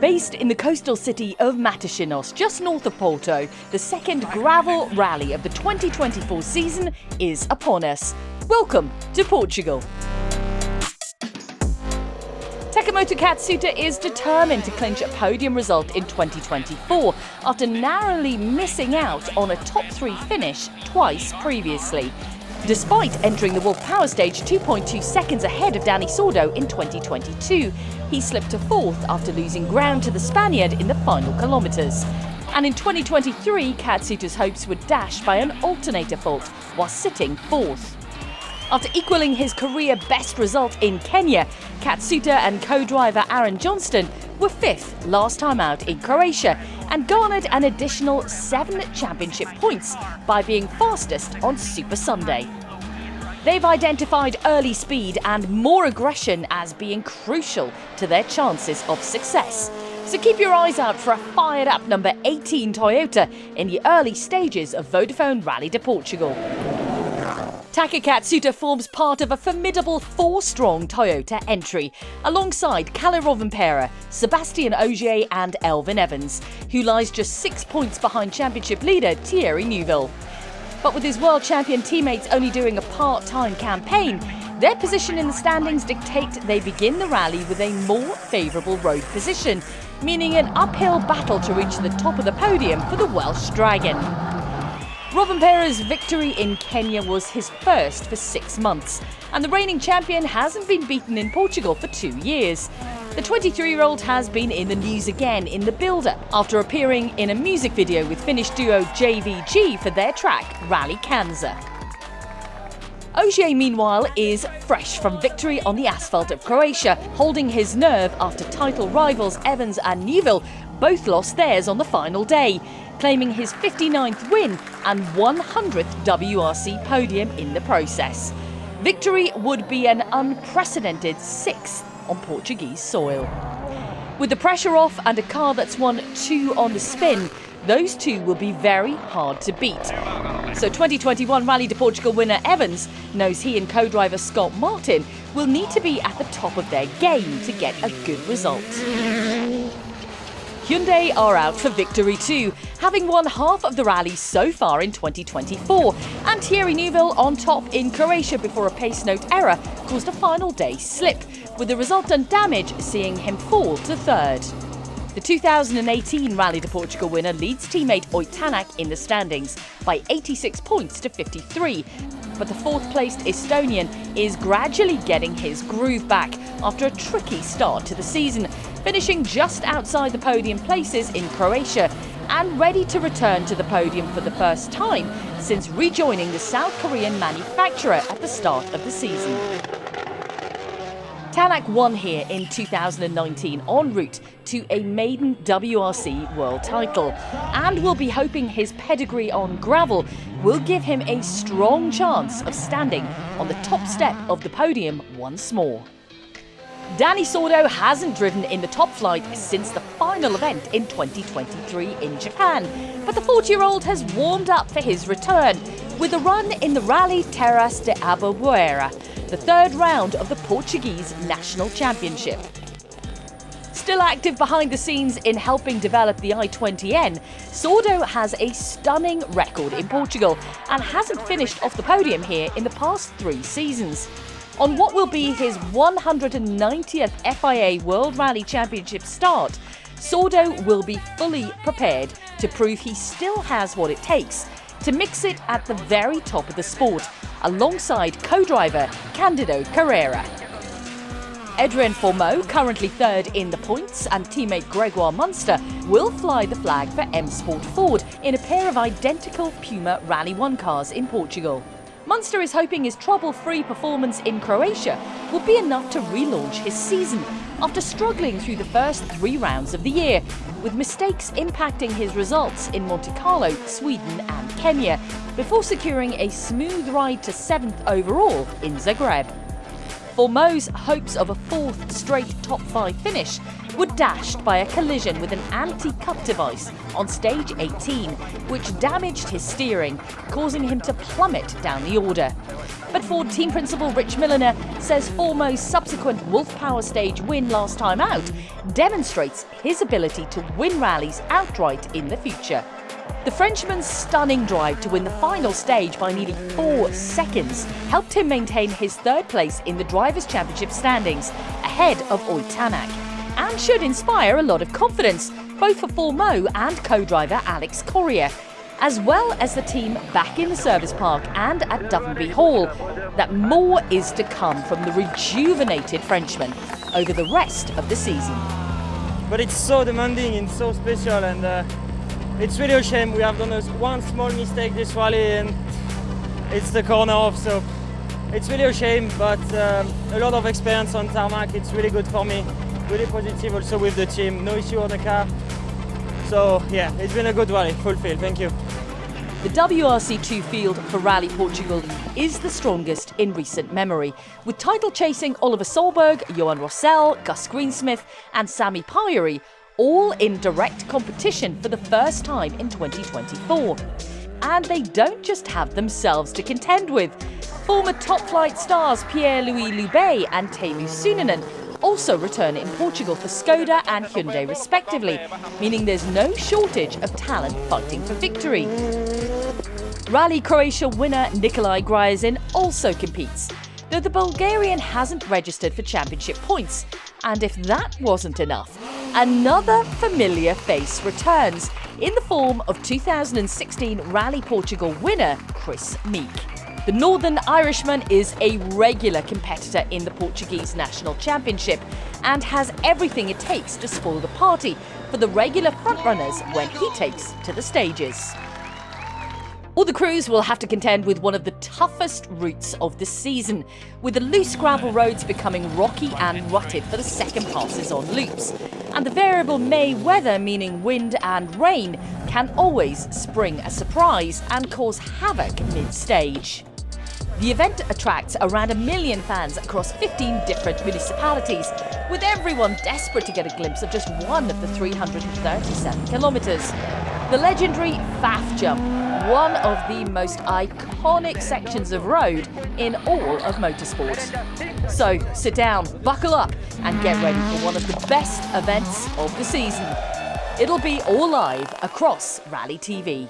Based in the coastal city of Matosinhos, just north of Porto, the second gravel rally of the 2024 season is upon us. Welcome to Portugal. Takamoto Katsuta is determined to clinch a podium result in 2024 after narrowly missing out on a top 3 finish twice previously. Despite entering the Wolf Power Stage 2.2 seconds ahead of Dani Sordo in 2022, he slipped to 4th after losing ground to the Spaniard in the final kilometres. And in 2023, Katsuta's hopes were dashed by an alternator fault while sitting 4th. After equalling his career best result in Kenya, Katsuta and co-driver Aaron Johnston were 5th last time out in Croatia and garnered an additional 7 championship points by being fastest on Super Sunday. They've identified early speed and more aggression as being crucial to their chances of success. So keep your eyes out for a fired-up number 18 Toyota in the early stages of Vodafone Rally de Portugal. Taka Katsuta forms part of a formidable 4-strong Toyota entry, alongside Kalle Rovanperä, Sebastian Ogier and Elfyn Evans, who lies just 6 points behind championship leader Thierry Neuville. But with his world champion teammates only doing a part-time campaign, their position in the standings dictate they begin the rally with a more favourable road position, meaning an uphill battle to reach the top of the podium for the Welsh Dragon. Rovanperä's victory in Kenya was his first for 6 months, and the reigning champion hasn't been beaten in Portugal for 2 years. The 23-year-old has been in the news again in the build-up after appearing in a music video with Finnish duo JVG for their track Rally Kansa. Ogier, meanwhile, is fresh from victory on the asphalt of Croatia, holding his nerve after title rivals Evans and Neuville both lost theirs on the final day, claiming his 59th win and 100th WRC podium in the process. Victory would be an unprecedented 6th on Portuguese soil. With the pressure off and a car that's won 2 on the spin, those two will be very hard to beat. So 2021 Rally de Portugal winner Evans knows he and co-driver Scott Martin will need to be at the top of their game to get a good result. Hyundai are out for victory too, having won half of the rally so far in 2024, and Thierry Neuville on top in Croatia before a pace note error caused a final day slip, with the resultant damage seeing him fall to 3rd. The 2018 Rally de Portugal winner leads teammate Ott Tänak in the standings by 86 points to 53, but the 4th-placed Estonian is gradually getting his groove back after a tricky start to the season, finishing just outside the podium places in Croatia and ready to return to the podium for the first time since rejoining the South Korean manufacturer at the start of the season. Tänak won here in 2019 en route to a maiden WRC world title and will be hoping his pedigree on gravel will give him a strong chance of standing on the top step of the podium once more. Dani Sordo hasn't driven in the top flight since the final event in 2023 in Japan, but the 40-year-old has warmed up for his return with a run in the Rally Terras de Ababuera, the 3rd round of the Portuguese National Championship. Still active behind the scenes in helping develop the i20N, Sordo has a stunning record in Portugal and hasn't finished off the podium here in the past 3 seasons. On what will be his 190th FIA World Rally Championship start, Sordo will be fully prepared to prove he still has what it takes to mix it at the very top of the sport, alongside co-driver Cândido Carreira. Adrien Fourmeau, currently 3rd in the points, and teammate Grégoire Munster will fly the flag for M Sport Ford in a pair of identical Puma Rally 1 cars in Portugal. Munster is hoping his trouble-free performance in Croatia will be enough to relaunch his season after struggling through the first 3 rounds of the year, with mistakes impacting his results in Monte Carlo, Sweden and Kenya, before securing a smooth ride to 7th overall in Zagreb. For Mo's hopes of a fourth straight top 5 finish were dashed by a collision with an anti-cup device on stage 18, which damaged his steering, causing him to plummet down the order. But Ford team principal Rich Milliner says Mo's subsequent Wolf Power stage win last time out demonstrates his ability to win rallies outright in the future. The Frenchman's stunning drive to win the final stage by nearly 4 seconds helped him maintain his third place in the Drivers' Championship standings, ahead of Oid Tanak, and should inspire a lot of confidence, both for Mo and co-driver Alex Correa, as well as the team back in the service park and at Dovenby Hall, that more is to come from the rejuvenated Frenchman over the rest of the season. But it's so demanding and so special, and it's really a shame. We have done one small mistake this rally and it's the corner off, so it's really a shame, but a lot of experience on tarmac. It's really good for me, really positive also with the team, no issue on the car. So yeah, it's been a good rally, full field, thank you. The WRC2 field for Rally Portugal is the strongest in recent memory, with title-chasing Oliver Solberg, Johan Rossell, Gus Greensmith and Sami Pyeri all in direct competition for the first time in 2024. And they don't just have themselves to contend with. Former top-flight stars Pierre-Louis Loubet and Teemu Sunanen also return in Portugal for Skoda and Hyundai respectively, meaning there's no shortage of talent fighting for victory. Rally Croatia winner Nikolai Gryazin also competes, though the Bulgarian hasn't registered for championship points. And if that wasn't enough, another familiar face returns in the form of 2016 Rally Portugal winner Chris Meek. The Northern Irishman is a regular competitor in the Portuguese National Championship and has everything it takes to spoil the party for the regular frontrunners when he takes to the stages. All the crews will have to contend with one of the toughest routes of the season, with the loose gravel roads becoming rocky and rutted for the second passes on loops. And the variable May weather, meaning wind and rain, can always spring a surprise and cause havoc mid-stage. The event attracts around 1 million fans across 15 different municipalities, with everyone desperate to get a glimpse of just one of the 337 kilometres. The legendary Faf Jump, one of the most iconic sections of road in all of motorsport. So sit down, buckle up and get ready for one of the best events of the season. It'll be all live across Rally TV.